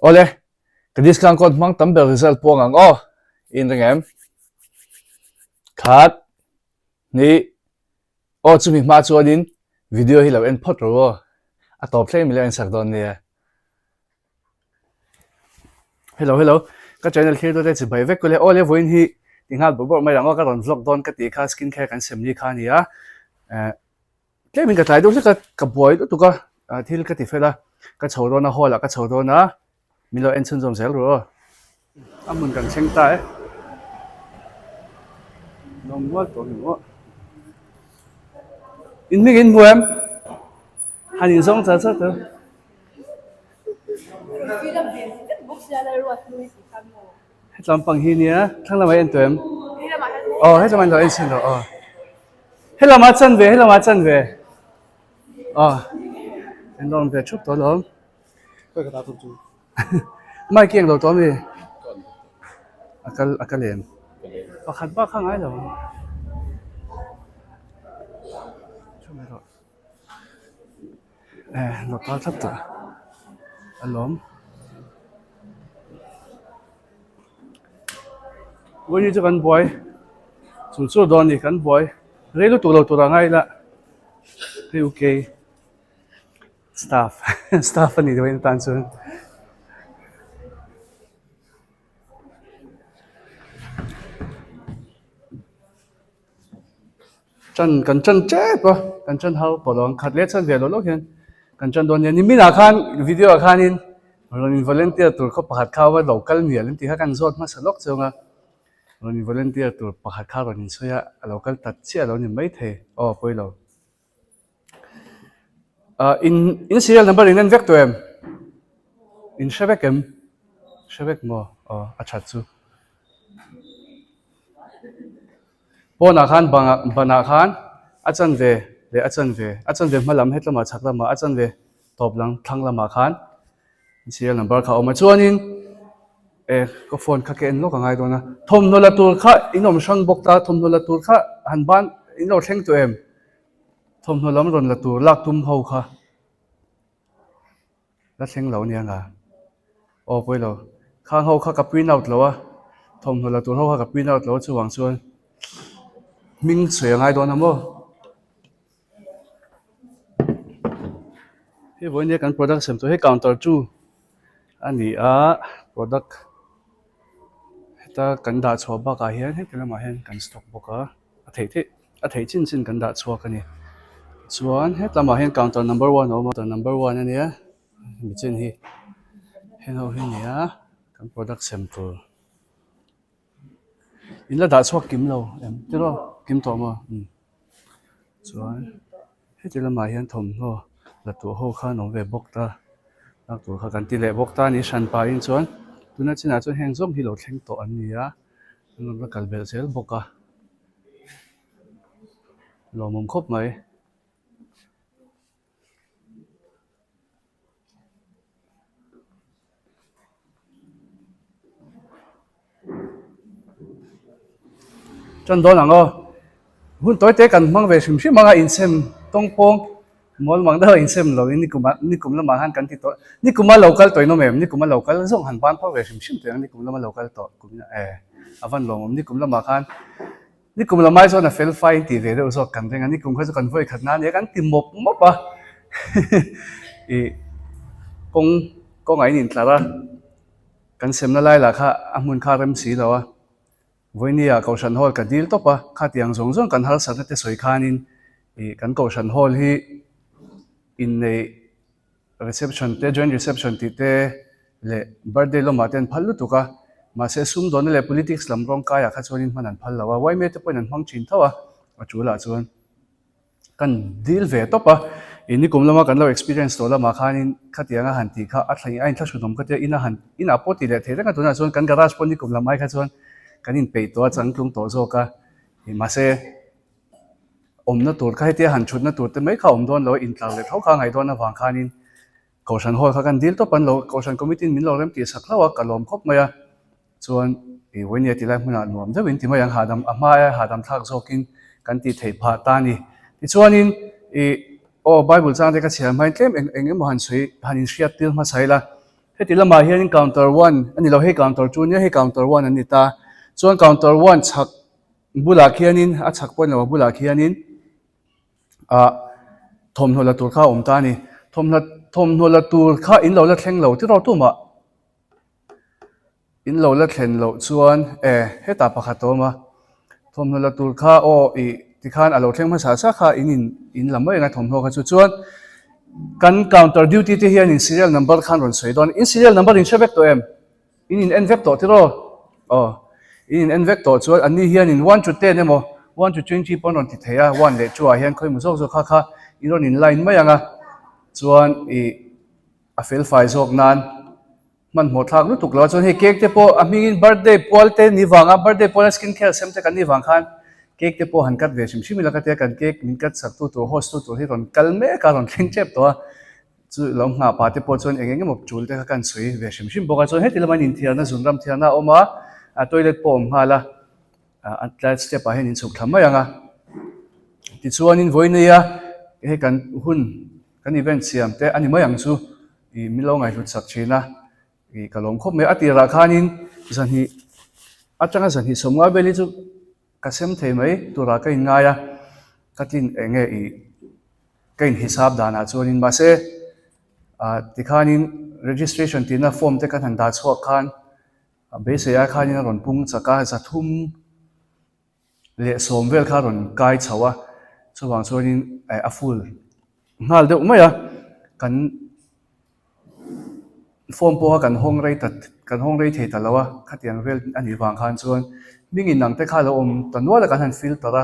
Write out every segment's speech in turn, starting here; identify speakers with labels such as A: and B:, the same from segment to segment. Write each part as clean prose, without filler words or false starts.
A: Ole, cái discount code mang tấm bel result po ngang o in ring em khat ni o chumi ma chu adin video hi lo en phot ro a top thlei mi lo en sak don ne hello ka channel khir do te chi bai vek ko le ole voin hi tingal bo mai rang ka ron vlog don ka ti kha skin care kan sem ni kha ni a tle min ka tlai do ka boy tu ka thil ka ti fela ka chho do na hola ka chho do na mi lo en chun jom sel ro amun kan cheng ta e nong wa to ni wa in mi in muam han in song cha cha to lam pang hi nia thang la mai en tuem hết làm anh lo en sin lo hết làm hết làm chân về em lo về chút tối lắm mai kiêng đầu tối mi akal liền khát bác khang ai rồi nó to thấp rồi anh lắmวันนี้จะกันบ่อยสุดๆโดนอีกกันบ่อยเรื่องตัวเราตัวง่ายละโอเค staff staff อันนี้ด้วยตันส่วนกันจันเจ็บปะกันจันเขาปลองขัดเล็ดสันเดียวเราเห็นกันจันโดนเนี่ยนี่มีหน้าขันวิดีโอขันนินเราอินฟลูเอนเซอร์ตัวเขาประกาศข่าวว่าเราคัลเนี่ยเล่นที่เขากันสดมาสลกเจ้าไงเราอินฟลูเอนเซอร์ตัวประกาศข่าวเราอินช่วยเราคัลตัดเชี่ยเราเนี่ยไม่เทไปเราin serial number in vek to em in shebek mo acha chu pona khan bana khan achan ve malam hetlama chaklama achan ve top lang thanglama khan serial number kha oma chuanin ko phone kha ke en lo ka ngai dona thom no la tur kha inom sang bokta thom no la tur kha hanban in lo thleng to em thom no lam ron la tur lak tum ho kha la thleng lo nia nga poi lo khang ho kha ka print out lo a thom no la tur ho kha ka print out lo chuwang chuan ming chhe ngai don amo he voin ne kan product sem to he counter chu ani a product ta kan da chho ba ka hian he kelama hen kan stock boka a thei chin kan da chho ka ni chuan he tlama hen counter number 1 counter number 1 ania mi chen hi hen ho hi nia kan product sample in la da chho kim lo em tiro kim to ma chuan he tlama hian thom ho la tu ho kha no ve bok ta la tu kha kan ti le bok ta ni san pa in chuan tuna china chuan heng zom hi lo thleng to an nia an la kal bel sel boka lo mum khop mai chân đó là ngô hun tối tế cần mang về sum sum mang insem tông pong mol mang đó insem lo ni kuma la mahan kan ti to ni kuma local to no mem ni kuma local zong han ban pa về sum sum te ni kuma la local to kum na avan lo ni kuma la mahan ni kuma la mai so na fel fine ti ve do so kan te ni kuma so kan voi khat na ne kan ti mop mop pa kong ai nin tlara kan sem na lai la kha amun kha rem si lo với nia cầu sân hall cả deal top à khát tiếng giống giống cần hal sân te soi khanin cần cầu sân hall hi in nei reception te joint reception ti te le birthday lo ma ten phalu tu ka ma se sum don le politics lam rong ka ya kha chonin manan phal lawa wai me te point an hmang chin thawa a chu la chuan kan deal ve top à ini kum lama kan lo experience to lama khanin khatianga han ti kha a thlai ain thla sudom ka te ina poti le the ka tuna chuan kan garage pon ni kum lamai kha chuan kanin pe to chang tlung to zo ka ma se om na tur khai te han chut na tur te mai kha om don lo in tlang le thau kha ngai don na wang khanin kausan hol kha kan dil to pan lo kausan committee min lo rem ti saklawa kalom khop maya chuan wenia ti lai hmuna nuam de win ti mai ang hadam amaya hadam thak zokin kan ti thei pha ta ni ti chuanin bible chang te ka chiam mai tlem eng mo han sui hanin hriat til ma saila heti lama hian counter 1 ani lo he counter 2 ni he counter 1 ani ta chuan counter 1 chak bulak hianin a chak pon lo bulak hianin a thomhnaw la tur kha om ta ni thomhnaw la tur kha in lo la thleng lo ti ro tu ma in lo la thlen lo chuan heta pakhat to ma thomhnaw la tur kha o I tikhan alo thleng ma sa kha in lamai nga thomhnaw kha chu chuan kan counter duty te hian in serial number khan ron soi don in serial number in shebek to em in envec to ti ro in envec to chuan ani hian in 1 to 10 emo 1 to 20 pon ron ti theya 1 le 2 a hian khoi mu zo kha iron in line mai anga chuan a fel fai zok nan man mo thak lu tuk lo chuan he cake te po a mingin birthday pol te ni wanga birthday pol skin care sem te kan ni wang khan cake te po han kat ve shim la ka te kan cake min kat sak tu host tu hi ron kalme ka ron thleng chep to chu lo nga pa te po chuan engenge mop chul te kan sui ve shim boka chuan he tilaman in thiana zunram thiana oma a toilet po hala atlat step a hen in suk thama yanga ti chuan in voineya he kan hun kan event siam te ani mayang chu I milo ngai lut sak china I kalom khop me atira khanin zan hi atanga zan hi somnga beli chu kasem thei mai tura ka in ngaya katin enge I kain hisab dana chuanin ma se tikhanin registration tina form te kan han da chhuak khan be se ya khanin ron pung chaka zathum le somvel kha ron kai chawa chuwang chuanin a full ngal deuh mai a kan form po kan hong rei thei talawa khatiang vel ani wang khan chuan mingin nang te kha lo om tanwa la kan han filter a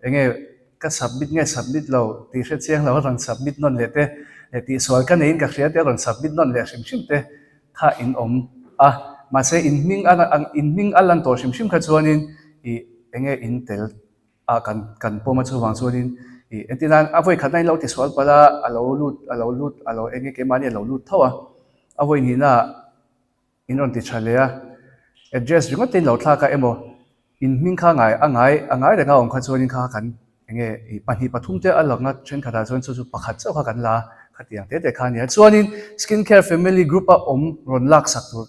A: enge ka submit lo ti hre chiang lo ran submit non le te ti swal kan ein ka hria te ran submit non le shim te kha in om a ma se in ming alan to shim kha chuanin I enge in tel a kan poma chuwang chuanin I entinan avoi khatnai lo ti swal pala alo enge ke mani alo lut thawa avoi ni na in ron ti chalea address ringo tin lo thla ka emo in ming kha ngai da nga om kha chuanin kha kan enge I pani pathum te alanga chen khada chuan chu pakhat chau kha kan la khatiang te kha ni chuanin skin care family group a om ron lak sak tu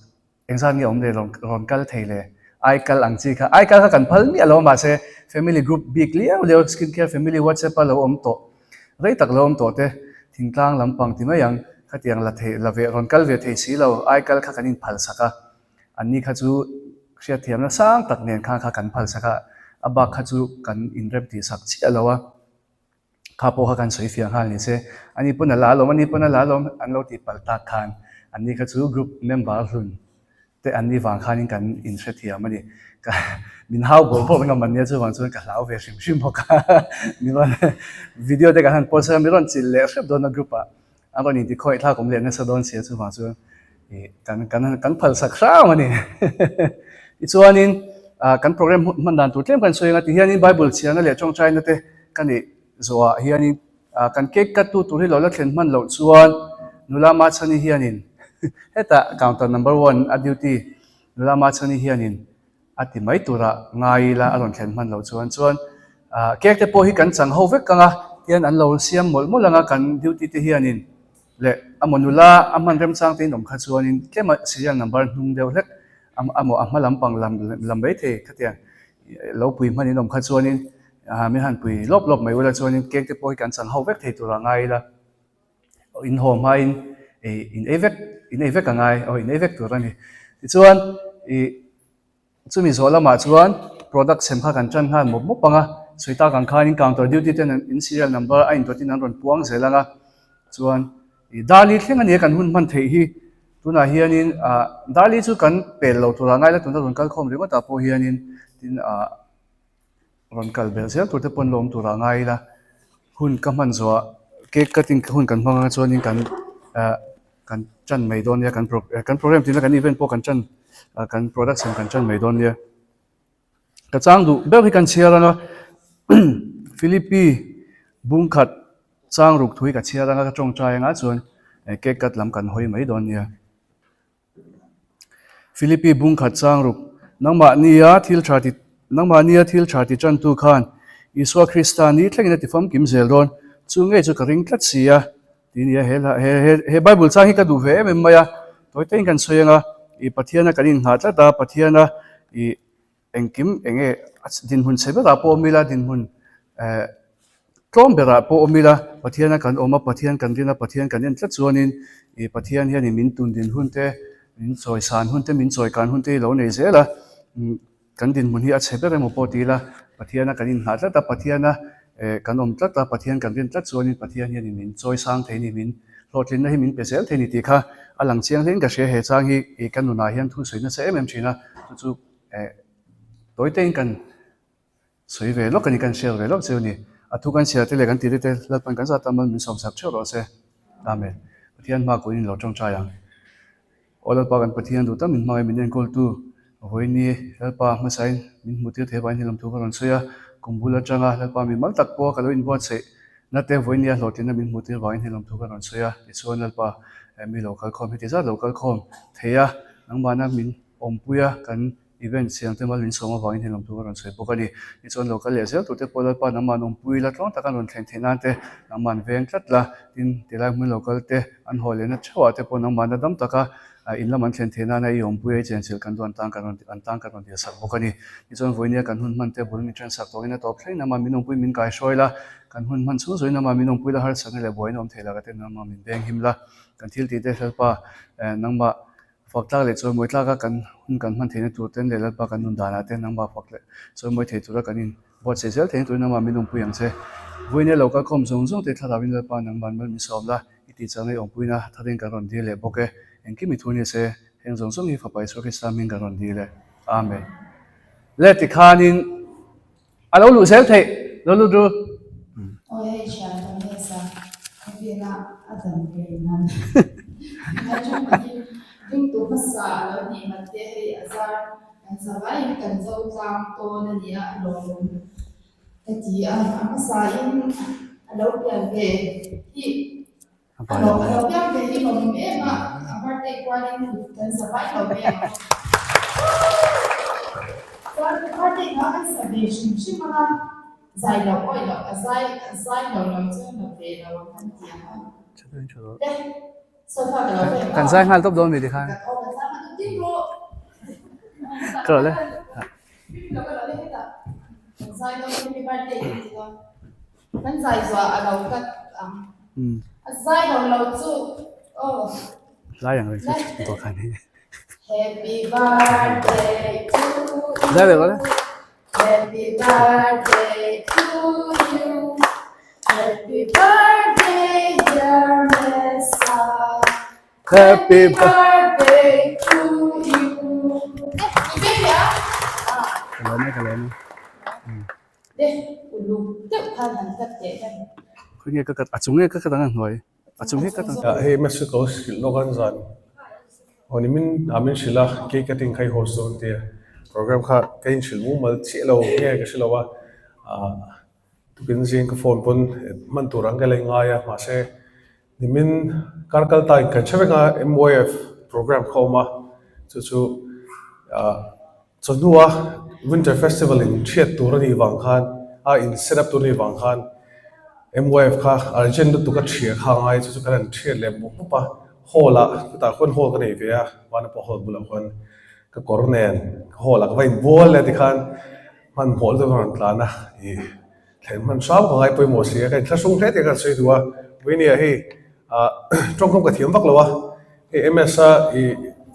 A: engzan nge om le ron kal theile ai kal angchi kha ai kal kha kan phal mi alo ma se family group big le skin care family whatsapp alo om to rei tak lo om to te thingtlang lampang ti mayang khatiang la the la ve ron kal ve thei si lo ai kal kha kanin phal saka anni kha chu hria thiam na sang tak nen kha kan phal saka aba kha chu kan inrem ti sak chi alowa kha po kha kan soi fiang hal ni se ani puna la lo an lo ti pal ta khan anni kha chu group member hun te anni wang khanin kan in hre thiam ani ka min hau bol po nga man ne chu wang chu ka lau ve shim boka mi ron video te kan post mi ron chil le shep don group a aro ni ti khoi tha kom le na sa don sia chu wang chu kan phal sak sa mani I chuanin kan program man dan tu tlem kan soinga ti hianin bible chiana le chong chai na te kani zoa hianin kan cake kat tu hi lo la thlen man lo chuan nula ma chani hianin heta counter number 1 a duty nula ma chani hianin ati mai tura ngai la alon thlen man lo chuan cake te po hi kan chang ho vek kanga hian an lo siam mol anga kan duty te hianin le amonula aman rem chang te nom kha chuanin kema serial number hnung deuh hlek amo ahma lampang lam bei the khatiang lo pui mani nom kha chuanin mi han pui lop mai wala chuanin cake te po hi kan chang ho vek thei tura ngai la in home ha in evek ka ngai in evek tur ani chuan chumi zola ma chuan product sem kha kan chan han mo panga soita kan khanin counter duty ten in serial number a in to tin an ron puang zelanga chuan dali thlenga ne kan hun man thei hi tuna hianin dali chu kan pel lo tura ngai la tuna ron kal khom ringa ta po hianin tin ron kal bel sel tur te pon lom tura ngai la hun ka man zo cake cutting hun kan hmanga chuanin kan chan mai don ya kan program tin kan event po kan chan kan production kan chan mai don ya ka chang du be hi kan chiara na Philippi bungkhat chang ruk thui ka chiara nga ka chong chai nga chuan cake kat lam kan hoi mai don ya Philippi bungkhat chang ruk nangma nia thil thati chan tu khan Iswa Kristani thlengina ti fam kim zel don chu nge chu ka ring tlat sia tin ya he Bible chang hi ka du ve em maya tối tên kan soyanga i pathiana kanin ngha ta pathiana i engkim enge din hun sebe ra po mila din hun trom bera po omila pathiana kan oma pathian kan dina pathian kan en tla chuanin i pathian hian i min tun din hunte min choi san hunte min choi kan hunte lo nei zela kan din mun hi a chebe remo potila pathiana kan in hla ta pathiana kan om tla ta pathian kan din tla chuanin pathian hian i min choi sang theini min hlotlin na hi min pesel theini ti kha alang chiang hen ka hre he chang hi i kan nuna hian thu soina se em thina chu toitein kan soi ve lo kan kan share ve lo chuni thu kan share te le kan ti te lalpan kan sa tamal min som sak chho ro se amen pathian ma ko in lo tong cha yang olal pa kan pathian du ta min mai min en kol tu hoini lalpa ma sain min mutir the ban hilam thu kan soya kumbula changa lalpa mi mal tak po ka lo in bot se na te hoini a hlotin na min mutir ban hilam thu kan soya ti chuan lalpa mi local com ti za local com theya nang mana min ompuya kan event siang te mal min soma bangin hilam tu ron soi pokani ni chon local lesel tu te polal pa naman om pui la tlong takan ron thlen thenan te naman veng tlatla tin tilai mun local te an hole na chawa te po naman dam taka in laman thlen thenan ai om pui chen sil kan don tang kan ron dia sak pokani ni chon voinia kan hun man te bul ni tran sak to ina top thlai naman min om pui min kai shoila kan hun man chu zoi naman min om pui la har sang le boin om thela ka te naman min beng himla kan thil ti te helpa nangma fakta le choi moi tla ka kan hun kan man thene tu ten le la pa kan nun dana te nang ba fakle choi moi the tu ra kanin bot se sel theng tu na ma minung puyang che voine local com zong zong te thara win la pa nang ban mi som la iti changai ong puina thaden ka ron di le boke engki mi thuni se heng zong zong hi fa pai so ke samin ka ron di le amen le ti khanin alo lu sel the lo lu du
B: oi cha ta sa avena adam ke nan Ding tu masa lo ni mate he azar kan savai kan zau zam to na dia lo kati masa in lo pian ke hi lo pian ke hi lo me ma aparte kwalin kan savai lo me aparte na sabe shi mana zai lo oi lo zai lo chen lo pe lo kan dia
A: kan sai ngal top don mi di khan kro le
B: sai đâu đi bắt đi kan sai zwa alo kat sai đâu lâu chu oh
A: la yang le to khan ni
B: happy birthday to you
A: da le le
B: happy birthday to you happy birthday dear Mesa
A: happy
B: birthday to you ya
A: kalene
B: deh ulu tak kan kat deh
A: ko nge ka achunge ka tang hoi achunge ka tang
C: hey Mexico logan zan oni min amin shila cake cutting khai host on te program kha kain shilmu mal chelo nge ka shilawa tu kin jing ka phone pon man turang ka lenga ya ma se nimin karkal tai ka chewenga MOF program khoma chu chonua winter festival in thiat turani wang khan in setup turani wang khan MOF kha argent tu ka thia khangai chu kan thiat le mu pa hola ta khon hol ka nei ve ya wan pa hol bula khon ka kornen hola ka vain bol le ti khan man hol to ran tlana i thlen man sam ngai poi mo sia ka thlasung the te ka sei duwa winia hi trong không ka thiam vak lawa e MSA i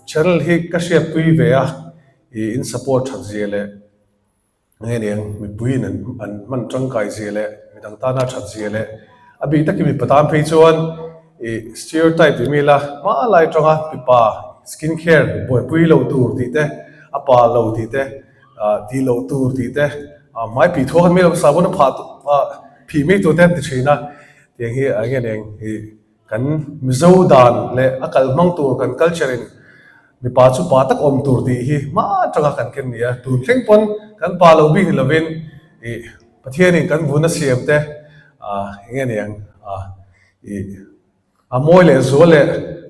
C: channel hi ka share pui ve ya in support thak zele nge ne mi puin an man tang kai zele mi dang ta na thak zele abi tak mi patam phei chuan stereotype mi la ma lai tanga pipa skin care boy pui lo tur ti te apa lo ti te ti lo tur ti te mai pi tho mi lo sabon pha phi mi to ten ti china tiang hi ange ne kan mizo dan le akal mang tur kan culture in mi pa chu pa tak om tur ti hi ma tanga kan ken nia tu thleng pon kan pa lo bi lovin pathian in kan buna siam te nge ne moi le zo le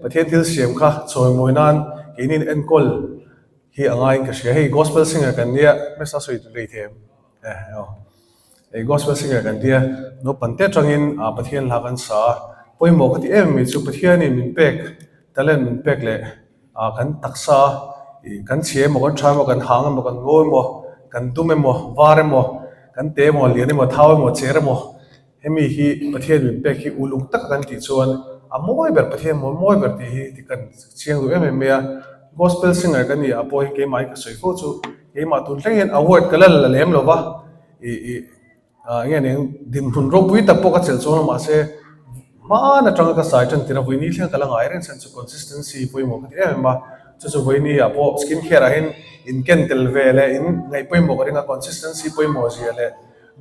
C: pathian thil siam kha choi moi nan kinin enkol hi angai ka sia hei gospel singer kan nia mesa soi rei them ei gospel singer kan dia no pante tangin pathian la kan sa poimo khati em mi chu pathian in min pek talent min pek le kan taksa kan che mo kan tha mo kan hang mo kan ngoi mo kan dume mo vare mo kan te mo lian mo thau mo chere mo hemi hi pathian min pe hi ulung tak kan ti chuan amoi ber pathian mo moi ber ti hi ti kan chiang du em me a gospel singer kan ni apoi ke mai ka soi fo chu ke ma tun thleng award kalal la lem lo wa nghe này điểm thun rô bui tập bốc chel chong ma se ma na tang ka sai chan tira bui ni thlang kala ngai ren san chu consistency bui mo ka em ma chu bui ni apo skin care hin in ken tel vele in ngai bui mo ka ringa consistency bui mo ji le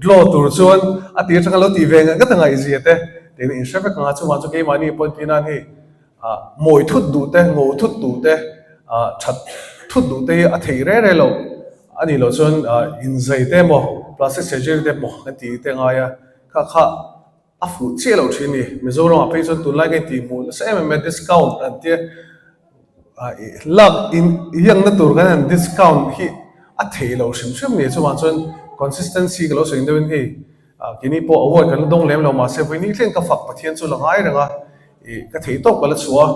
C: glow tur chuan a ti chang lo ti ve nga ka ngai ji te te in shape ka chu ma chu ke ma ni pon pinan hi moi thut du te ngo thut du te chat thut du te a thei re lo ani lo chuan in zai te mo plastic surgery te mo kan ti te nga ya kha a fu che lo thini mizoram a pheison tu lai ke ti mu se me discount an te love in yang na tur kan discount hi a thei lo shim ni chuan chuan consistency ka lo sing dein hi kini po award kan dong lem lo ma se voi ni thleng ka fak pathian chu langai ranga ka thei tok kala chuwa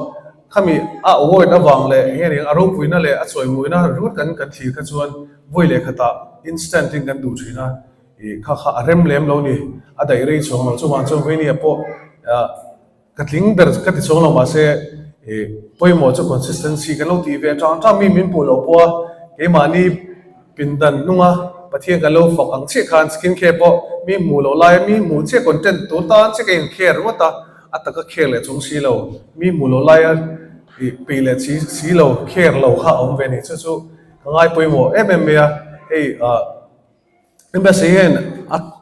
C: khami a award awang le nge ring aro puina le a choi muina rut kan thi kha chuan voi le khata instant in kan du thina kha rem lem lo ni a dai rei chong lo chuwa chu voi ni apo ka tling dar ka ti chong lo ma se poi mo chu consistency kan lo ti ve tang mi min pu lo po ke ma ni pindan nunga pathian kan lo fak ang che khan skin care po mi mu lo lai mi mu che content to ta che ke care wa ta ataka care le chung si lo mi mu lo lai pe le si lo care lo kha om ve ni chu ngai poi mo em ya hey embassy hen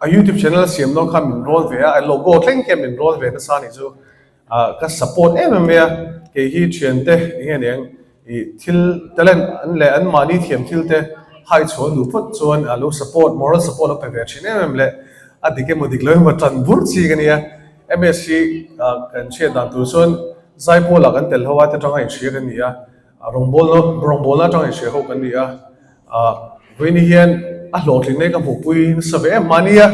C: a YouTube channel siam no kham min rol ve a logo thleng kem min rol ve ta sa ni chu ka support em ya ke hi chen te nge neng thil talent an le an mani thiam thil te hai chon du phut chon alo support moral support of pe chin em le adike modik lo ma tan bur chi gan ya MSc kan che dan tu chon zai po la kan tel hawa ta tang ai che gan ya rongbol na tang ai che ho kan ya vini hian a lo tling nei ka bu pui sabe mania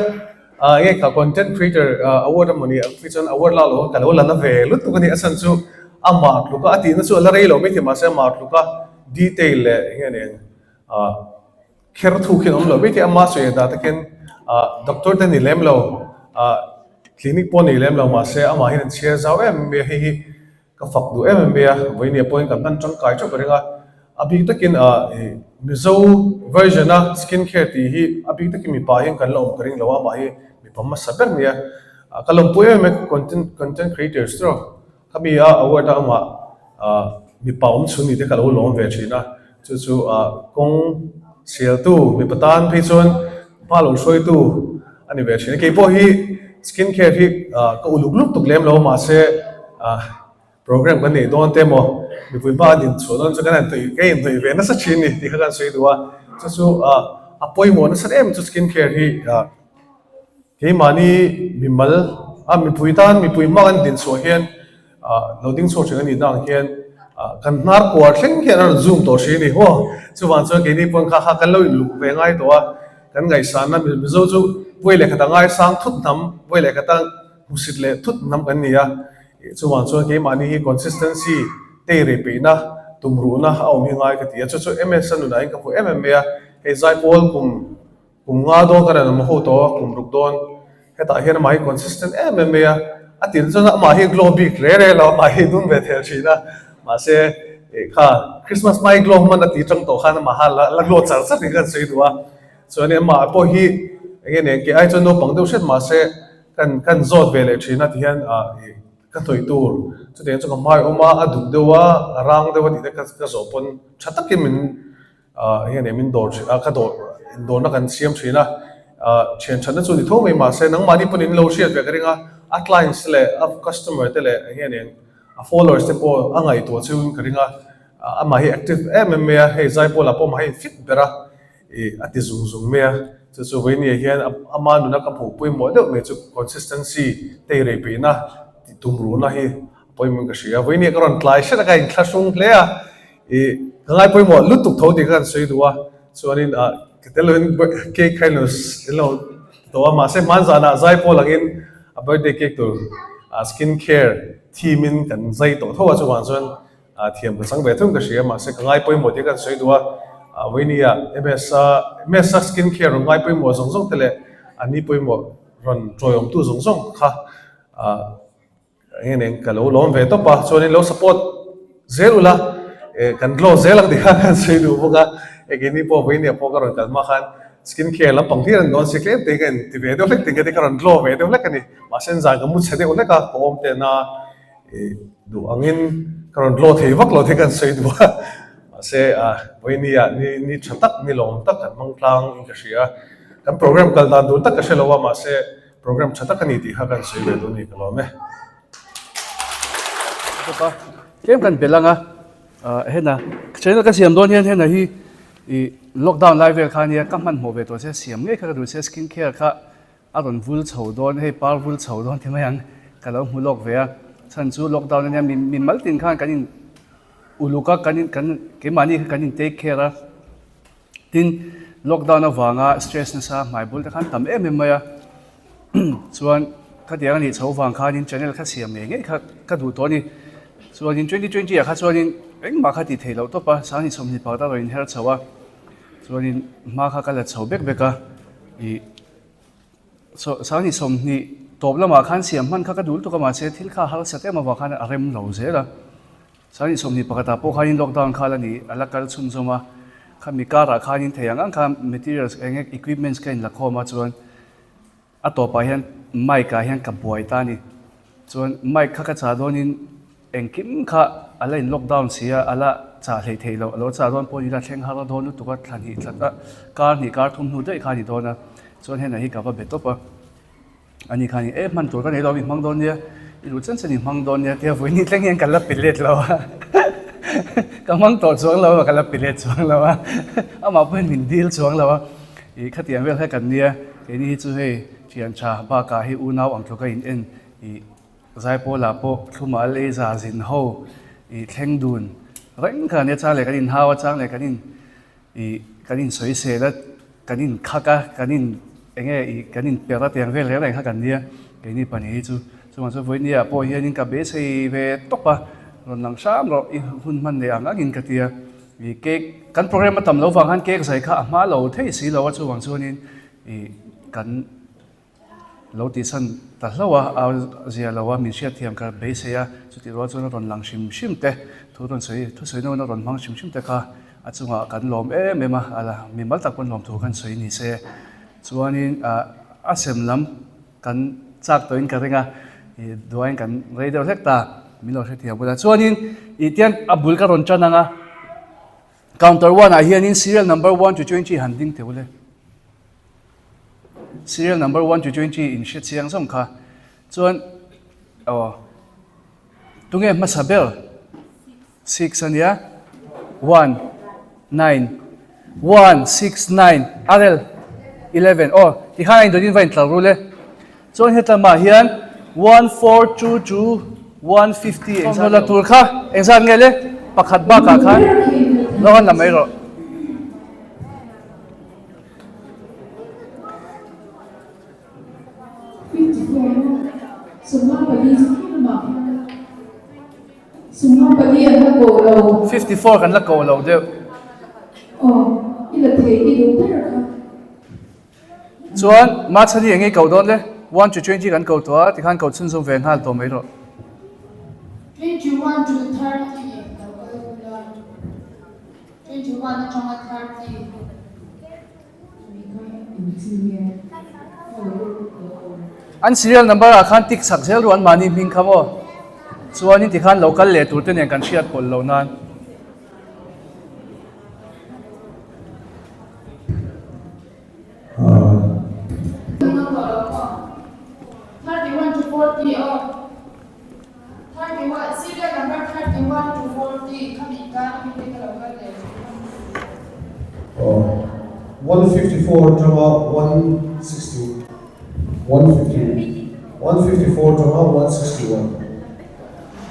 C: nge ka content creator award mani feature award la lo ka lo la na ve lu tu kan asan chu ama lu ka ati na chu la rei lo mi ma se ma lu ka detail le nge ne kher thu khin om lo mi ti ama se da ta ken doctor te ni lem lo clinic po ni lem lo ma se ama hin share zaw em me hi ka fak du em me ya voi ni point kan tan chang kai chu beringa abi takin mizo version a skin care ti hi abi takin mi pa hin kan lo kring lo ma hi mi pamma saber ni ya kalom poe me content creators tro kami award ama mi pa om chuni te kalo long ve china chu kong sial tu mi patan phi chon pa lo soi tu ani ve china ke po hi skin care hi ka uluk luk tuk lem lo ma se program kan ni don te mo mi pui ba din chodon chu kan tui ke in tui ve na sa chin ni ti kha sei duwa chu apoi mo na sa em chu skin care hi ke mani bimal mi pui tan mi pui ma kan din so hian loading so chang ni dang hian kan nar ko thleng hian ar zoom to shi ni ho chu wan chu ke ni pon kha kan lo lu ve ngai to kan ngai san na mi zo chu voi le khata ngai sang thut nam voi le khata husit le thut nam kan ni ya chu wan chu ke mani hi consistency te re pe na tumru na au mi ngai ka ti chu ms nu na ka pu ya he zai pol kum nga do ka na mo ho to kum ruk don heta hian mai consistent ya atin chu na ma hi globi re lo ma hi dun ve thel china ma se kha Christmas mai glow man ati chang to khan ma hala la glow char sa kan sei duwa so ne ma po hi again ke ai chu no pang do shet ma se kan zot ve le china ti hian ka toi tur chu te chu ka mai oma adu dewa rang dewa ti ka zo pon thatak min again min dor ka dor na kan siam china chen chan chu ni thong mai ma se nang mani pon in lo share ve karinga at lines le of customer te le again followers te po angai to chu karinga ama hi active ya he zai po la po ma hi fit bera ati zung me chu ve ni hian ama nu na ka phu pui mo de me chu consistency te re pe na tumru na hi poi mun ka sia ve ni ka ron tlai sha ka in classroom le a ngai poi mo lu tuk tho ti kan sei duwa so anin ketelon ke kainos elo to ma se man za na zai po lagin a birthday cake to skin care team in kan zai to tho chu wan chuan thiam ka sang be thum ka shia ma se ka ngai poi mo te kan soi duwa winia ms skin care ngai poi mo zong zong tele ani poi mo ron troyom tu zong zong kha eng ka lo lom ve to pa so ni lo support zelula kan glow zelak di kan soi du boka egini po winia po ka ron kan ma khan skin care lam pang thian don sikle te kan ti ve do lek ting ka ron glow ve do lek ani ma sen za ga mu chede ole ka kom te na du angin karon lo thei vak lo the kan sei du se winia ni chatak ni lom tak kan mangtlang in ka sia kan program kal dan du tak ka shelo wa ma se program chatak ani ti ha kan sei ve do ni ka lo me
A: pa kem kan belanga hena channel ka siam don hian hena hi lockdown live vel khania ka man mo ve to se siam nge kha du se skin care kha aron vul chho don hei par vul chho don thimayang ka lo mu lok ve a chan chu lockdown ania min mal tin khan kanin uluka kanin kan ke mani kanin take care a tin lockdown awanga stress na sa mai bul ta khan tam em maya chuan ka tiang ni chho wang khanin channel kha siam nge ka du to ni chuan in 2020 a kha chuan in eng ma kha ti theilo to pa sa ni som ni pa ta ro in her chawa chuan in ma kha kala chho bek beka I so sa ni som ni top lama khan siam man kha ka dul to ka ma se thil kha hal sate ma wa khan arem lo zela sa ni som ni pakata po khanin lockdown khala ni alakal chun zoma kha mi kara khanin theyang ang kha materials eng equipments kain la khoma chuan a to pa hian mic ka hian ka buai ta ni chuan mic kha ka cha donin eng kim kha ala in lockdown sia ala cha hlei theilo alo cha don poni la thleng hala don tu ka thani thata kar thum nu dei khani dona chuan hena hi ka ba betopa ani khani man tur ka nei lo mi mang don nia I lu chen chen ni mang don nia te voi ni tleng yang kala pilet lo ka mang to chuang lo kala pilet chuang lo ama pen min deal chuang lo I khatiang vel kha kan nia ke ni chu hei chian cha ba ka hi u nau ang thloka in en I zai po la po thuma le za zin ho I thleng dun reng kha ne cha le kanin hawa chang le kanin soi se la kanin khaka kanin enge kanin pera tiang vel reng kha kan nia ke ni pani chu chuan so voi nia po hianin ka be sei ve topa ron lang sam ro I hun man le ang angin ka tia I cake kan program tam lo wang han cake sai kha ma lo thei si lo chu wang chuanin I kan lo ti san ta hlawa a zia lawa min sia thiam ka be sei a chu ti ro chuan ron lang shim te thu ron sei no ron mang shim te kha a chunga kan lom em a ala mi mal tak pon lom thu kan sei ni se chuanin a sem lam kan chak to in ka renga duain kan radio hekta milo se thiam bula chuanin I tian abul ka ron chananga counter 1 a hianin serial number 1 to 20 handing te ule serial number 1 to 20 in shit siang som kha chuan tunge masabel 6 ania 1 9 1 6 9 arel 11 ti kha in doin vain tlar rule chuan hetama hian 1422 150 engza la tur kha engza ngele pakhat ba ka khan lo han lamai ro
B: Summa pali an ko lo
A: 54 kan la ko lo de
B: ila thei I do per kha
A: chuan ma chani engi ko don le 1 to 20 kan ko to ti khan ko chun zum ve ngal to mai ro
B: 21 to 30 21 to 30
A: an serial number a khan tik sak zel ruan mani ming khamo chuan ti khan local le tur ten kan hriat pol lo nan
B: 31 to 40 31 serial number 31 to 40 kami ka ni ka local le
C: 154 drama 160 150 154 drama 161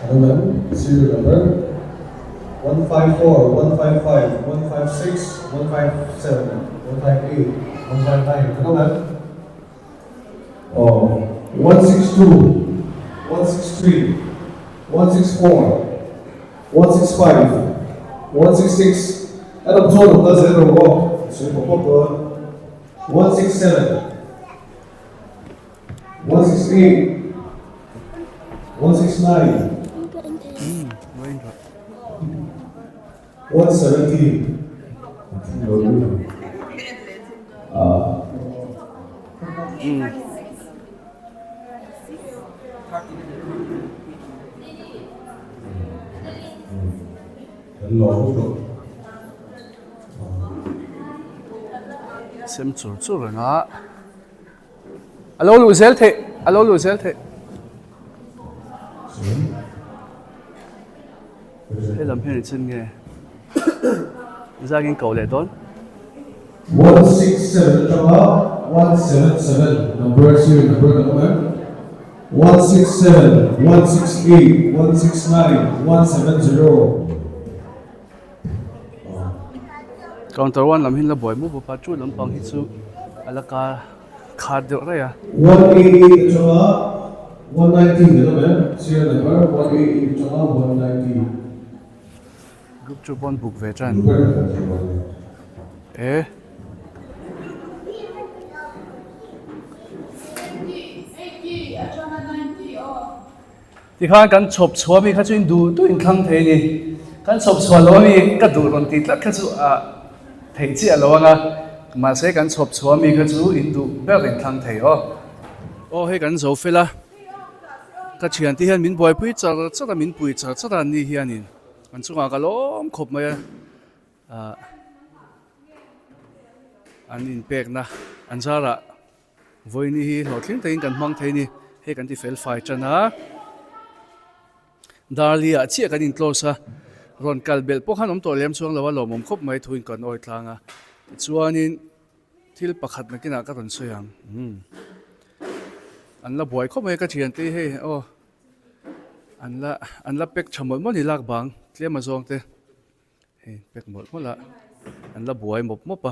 C: and then serial number 154 155 156 157 158 159 and then 162 163 164 165, 166, and I'm told it zero go. So you pop 167, 168, 169, 170.
A: xem chur chur rồi ngã alo lu zel thế alo lu zel thế cái làm thế này chân nghe ra cái cầu lệ đón
C: 167, 177, number serial number. 167, 168, 169, 170.
A: counter one làm hin là boy mu bo pa chu lam pang hi chu alaka khad de ra ya
C: 188, 190, number serial number. 188, 190.
A: group chu bon book ve chan
C: Number.
A: eh thì khá kan chop chua mi kha chu in du tu in thang the ni kan chop chua lo mi ka du ron ti tla kha chu a thei chi alo nga ma se kan chop chua mi kha chu in du be rin thang thei o he kan zo fela ka chian ti hian min boy pui char chara min pui char chara ni hianin kan chu nga ka lom khop mai an in pek na an zara voi ni hi lo thlin tein kan hmang thei ni he kan ti fel fai chana Darlia chia kan in close ron kalbel po khan om to lem chuang lawa lomom khop mai thuin kan oi thlanga chuanin thil pakhat na kina ka ron soyang an la boy khop mai ka thian te he o an la pek chamol mo ni lak bang tlema zong te he pek mol mola an la boy mop mopa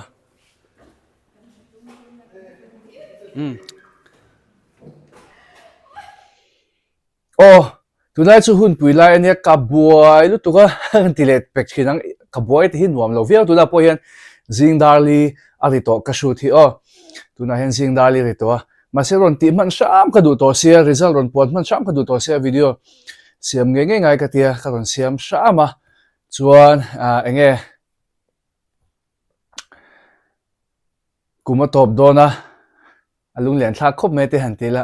A: tunai chu hun pui lai ania ka buai lu tuka tilet pek chinang ka buai te hin nuam lo viau tuna po hian zingdarli ari to ka shu thi tuna hen zingdarli ri to ma se ron ti man sham ka du to sia result ron pot man sham ka du to sia video siam nge nge ngai ka tia ka ron siam shama chuan enge kuma top dona alung len thla khop me te han tila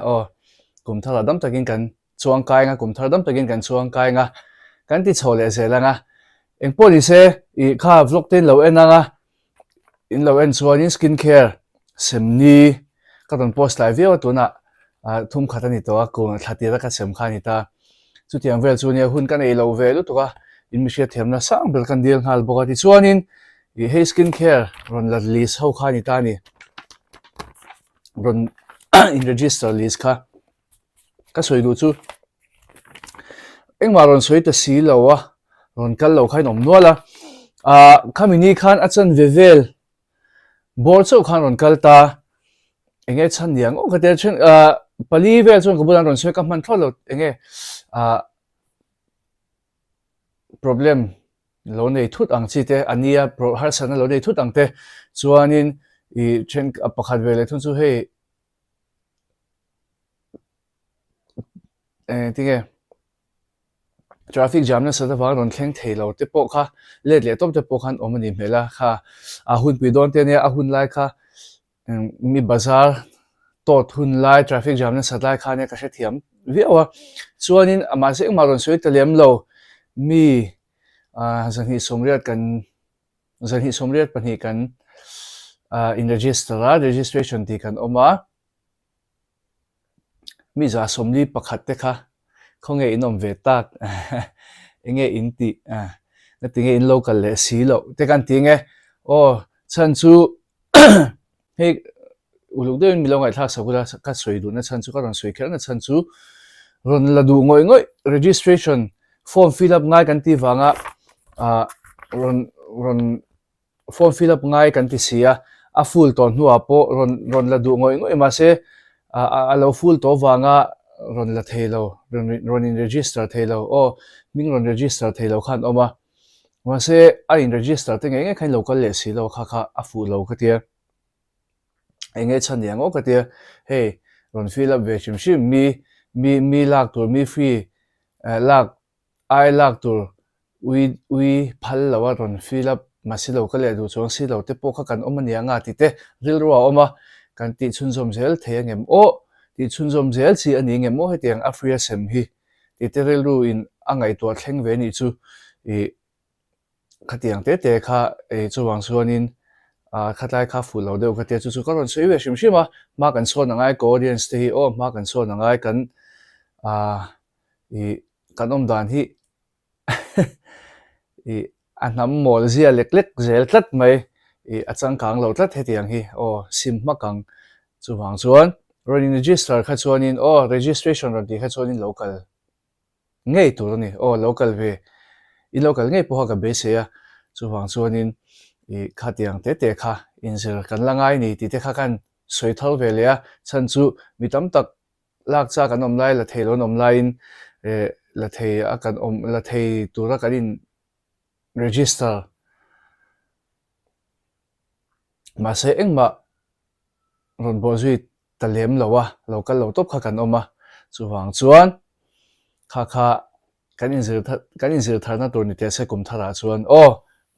A: kum thala dam takin kan chuang kai nga kum thar dam takin kan chuang kai nga kan ti chole se la nga eng poli se I kha vlog ten lo en nga in lo en chuan in skin care semni ka ton post live video tuna thum khatani to ko thati ra ka sem khani ta chu tiang vel chu ne hun kan ei lo ve lu to ka in mi she them na sang bel kan dil hal boka ti chuan in he skin care ron la list ho khani ta ni ron in register list kha ka soi du chu engma ron soi ta si lo ron kal lo khai nom nuala khamini khan achan vevel bor chu khan ron kal ta enge chan yang o ka te chen pali vel chu ka bulan ron soi ka man tholo enge problem lo nei thut ang chi te ania pro har sana lo nei thut ang te chuanin I chen pakhat vele thun chu hei tinge traffic jam na sa wa ron thleng theilo te po kha le top te po khan omani mela kha hun pi don te ne hun lai kha mi bazar tot hun lai traffic jam na sa lai kha ne ka she thiam viawa chuanin ama se ma ron soi talem lo mi zan hi somriat pani kan in registration ti kan oma mi za somli pakhat te kha khonge inom ve tak enge inti na tinge in local le silo te kan tinge chan chu he uluk de mi longai thak sakula ka soi du na chan chu ka ron soi kher na chan chu ron la du ngoi registration form fill up ngai kan ti wanga ron form fill up ngai kan ti sia full ton hnuwa po ron la du ngoi ma se alo full to wanga ron la thei lo ron in register thei lo o ming ron register thei lo khan oma ma se a in register te nge khain local le si lo kha kha a fu lo ka tia enge chan yang o ka tia hey ron fill up ve shim shim mi lak tur mi free lak ai lak tur we phal lo wa ron fill up ma si lo ka le du chong si lo te po kha kan oma nia nga ti te ril ro oma kan ti chun som zel the ngem o ti chun som zel chi ani ngem mo he tiang afria sem hi ti te ril ru in angai to thleng ve ni chu e khatiang te te kha e chuwang chuanin khatlai kha fu lo deuh kha te chu chu ka ron sei ve shim shima ma kan sawn angai ko audience te hi o ma kan sawn angai kan i kan om dan hi i anam mol zia lek lek zel tlat mai i achang kang lo tlat he tiang hi o sim ma kang chuwang chuan ron in register kha chuanin o registration ron ti kha chuanin local ngei tur ni o local ve i local ngei po ha ka be se a chuwang chuanin i khatiang te te kha inzir kan langai ni ti te kha kan soi thal ve le a chan chu mi tam tak lak cha kan om lai la thei lo nom lai in la thei a kan om la thei tura kan in register ma se engma ron bo zui talem lo wa local lo top kha kan oma chuwang chuan kha kha kan inzir tharna tur ni te se kum thara chuan o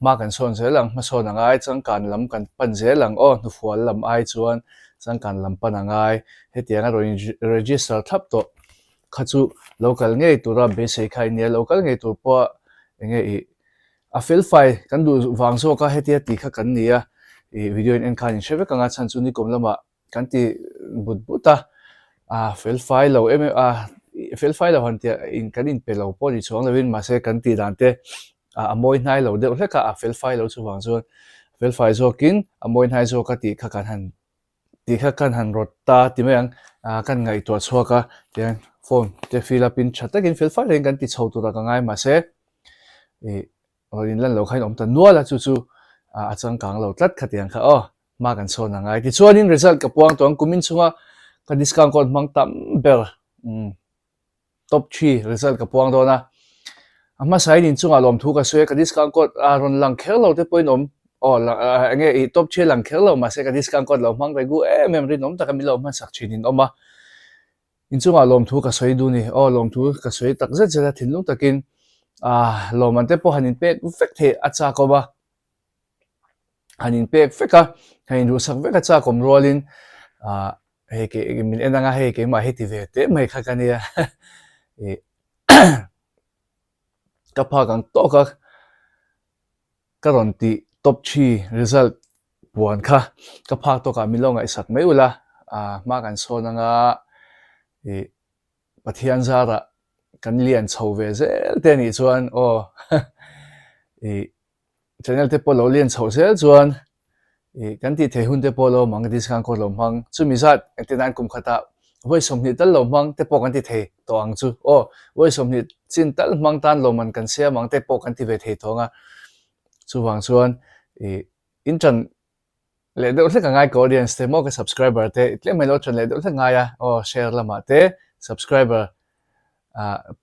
A: ma kan sawn zelang ma sawn angai chang kan lam kan pan zelang o nu fual lam ai chuan chang kan lam pan angai he tianga ro register thap to kha chu local ngei tura be sei khai ne local ngei tur po enge i a fill file kan du wang so ka he tia ti kha kan nia i video in khan in shebe kanga chan chu ni kom lama kan ti but buta fill file lo fill file lo han tia in kan in pe lo po ni chuang lovin ma se kan ti dan te amoi nai lo de hleka fill file lo chu wang chuan fill file zo kin amoi nai zo ka ti kha kan han rot ta ti meang kan ngai to chuaka tian phone te fill up in chatakin fill file ren kan ti chho tu ra ka ngai ma se e orin lan lo khain om ta nuala chu chu achang kang lo tlat khatiang kha o ma kan sawn angai ti chuanin result ka puang tong kumin chunga ka discount code mang tam ber top 3 result ka puang do na ama sai din chunga lom thu ka swe ka discount code ron lang khel lo te point om o nge i top 3 lang khel lo ma se ka discount code lo mang regu memory nom ta ka mi lo man sak chinin oma in chunga lom thu ka soi du ni o lom thu ka soi tak zet zeta thinlung takin lom an te po hanin pe fek the acha ko ba hanin pe feka hain ru sak veka cha kom rolin he ke min enanga he ke ma he ti ve te mai kha kania e ka pha kang to ka ron ti top 3 result buan kha ka pha to ka mi longa isak mai ula ma kan sawn anga e pathian zara kan lian chho ve zel te ni chuan o e channel te po lo lian chho zel chuan e kan ti the hun te po lo mang discount ko lo mang chu mi zat etinan kum khata voi som ni tal lo mang te po kan ti the to ang chu o voi som ni chin tal mang tan lo man kan sia mang te po kan ti ve the thonga chu wang chuan e intran le do hleka ngai ko audience te mo ka subscriber te tle mai lo chan le do hleka ngai o share lama te subscriber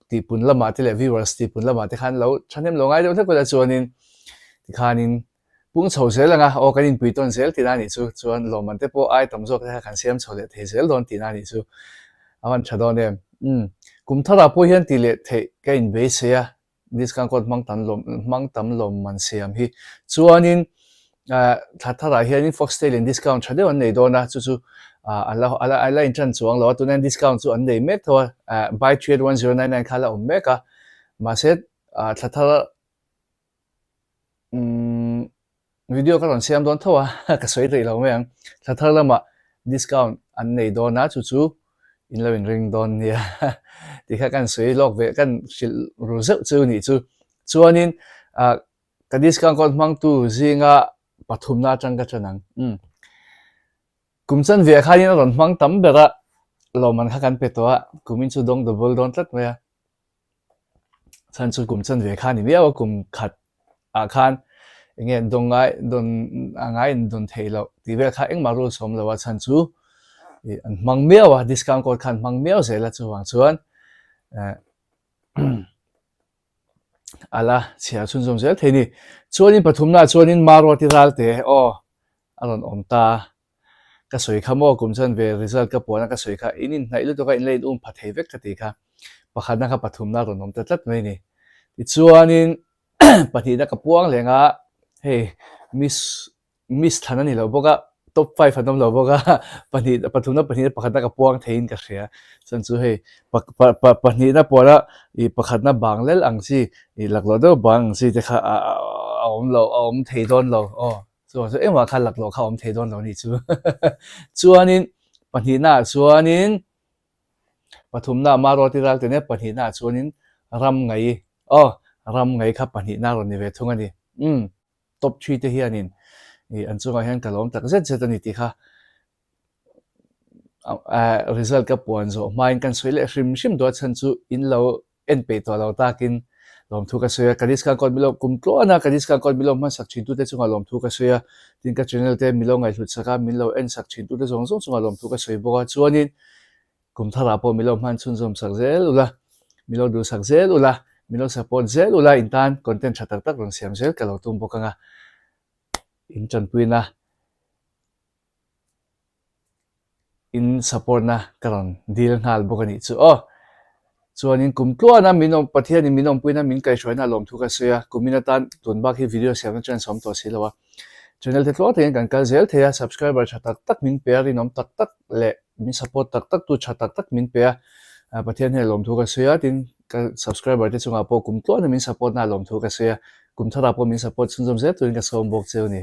A: ti pun lama te le viewers ti pun lama te khan lo chanem lo ngai do hleka la chuanin ti khanin pung chho zel anga o kan in puiton zel ti na ni chu chuan lo man te po ai tam zo ka kan siam chho le the zel don ti na ni chu awan chadon em kum thara po hian ti le the ka in be se a discount code mang tam lom man siam hi chuanin thara hian in foxtail in discount thade on nei dona chu chu ala in chan chuang lo tu nan discount chu an nei mek thawa buy trade 1099 khala om meka ma set thara video ka ron siam don thawa ka soi rei lo meang thar lama discount an nei dona chu chu in lo in ring don nia ti kha kan soi lok ve kan shil ru zeu chu ni chu chuanin ka discount code mang tu zinga pathumna tangka chanang kumchan ve khanin ron mang tam bera lo man kha kan petwa kumin chu dong double don tlat maya chan chu kumchan ve khani bia kum khat khan nge dongai don angai don theilo ti ve kha eng maru som lo wa chan chu an mang meo a discount code khan mang meo zela chuwang chuan ala chia chun zom zel theini chuanin pathumna chuanin Maruti ralte aron omta ka soi khamo kumchan ve result ka pona ka soi kha inin nailu to ka in lein phathei vek thati kha pakhana ka pathumna ron omta tlat mai ni ti chuanin pathina ka puang lenga hey miss thanani lo boka top 5 hanom lo boka pathumna pathina pakhana ka puang thein ka hria chan chu hey pahnina pora I pakhatna banglel angsi I laklo do bang si te kha om theidon lo so ema kha laklo kha om theidon lo ni chu chuanin pahnina chuanin pathumna Maruti ralte ne pahnina chuanin ram ngai kha pahnina ron ni ve thungani top 3 te hianin an chunga hian kalom tak zet ani ti kha result ka puan zo main kan soile hrim do chan chu in lo en pe to lo takin lom thu ka soya kadis ka kod milo kumtlo ana kadis ka kod milo man sak chin tu te chunga lom thu ka soya tin ka channel te milo ngai hlut saka milo en sak chin tu te zong chunga lom thu ka soi boka chuanin kum thara po milo man chun zom sak zel ula milo du sak zel ula milo support zel ula intan content thatak tak rong siam zel ka lo tum boka nga in chan puina in support na karon deal ngal bokani chu chuanin kumtlo na minom pathian minom puina min kai hroina lom thu ka soya kuminatan tunbak hi video siam chan som to silawa channel te tlo te kan kal zel theya subscriber thatak tak min pair inom tak tak le min support tak tak tu thatak tak min pair pathian he lom thu ka soya tin ka subscriber te chunga po kumtlo na min support na lom thu ka soya kumthara po min support chunjom zel tuin ka som bok cheu ni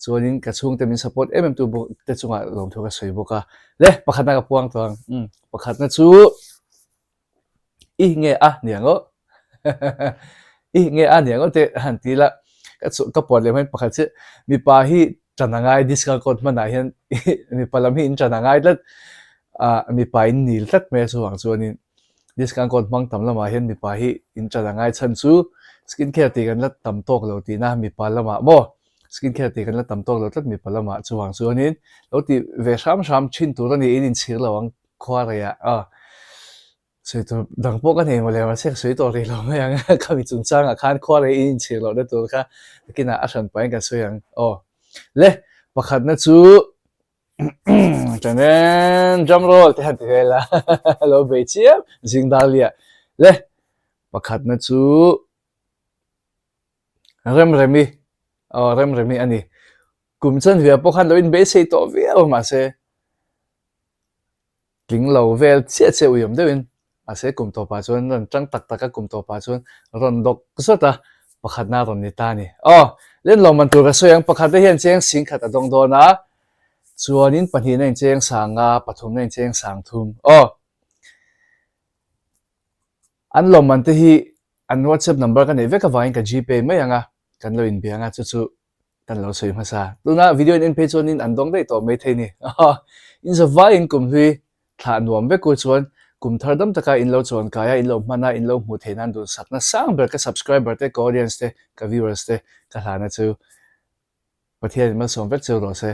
A: chuanin ka chung te min support tu bok te chunga lom thu ka soi boka le pakhatna ka puang tawang pakhatna chu nge niango nge niango te hantila ka pon le man pakhat che mi pa hi chanangai discount code mana hian mi palam hi in chanangai lat mi pa in nil tat me chuang chuanin discount code mang tam lama hian mi pa hi in chanangai chan chu skincare ti kan lat tam tok lo ti na mi pa lama mo skincare ti kan lat tam tok lo tat mi pa lama chuang chuanin lo ti ve sham chin tur ani in chhir lawang khwa ya soi to dang po kan he mole ma sek soi to ri lo ma yang khami chung chang a khan khwa re in chhir lo da tur kha kina asan pain ka soyang le pakhat na chu chanen drum roll te han te la lo be chia jingdalia le pakhat na chu rem ani kumchan via pokhan lo in be sei to via ma se king lo vel che uyom dewin ase kum to pa chuan ran tang tak taka kum to pa chuan ron dok sota pakhat na ron ni ta ni len lo man tur ka soyang pakhat te hian cheng sing khat adong do na chuanin panhina in cheng sanga pathum na in cheng sang thum an lo man te hi an WhatsApp number kan eveka vain ka GPay mai anga kan lo in bianga chu kan lo soi masa tuna video in page on in andong dei to mai theini in za vain kum hui thla nuam ve ko chuan kum thardam taka in lo chuan kaya in lo mana in lo mu thenan du sakna sang ber ka subscriber te ka audience te ka viewers te ka hlana chu pathian ma som vek chu ro se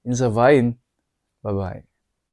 A: in za vain bye bye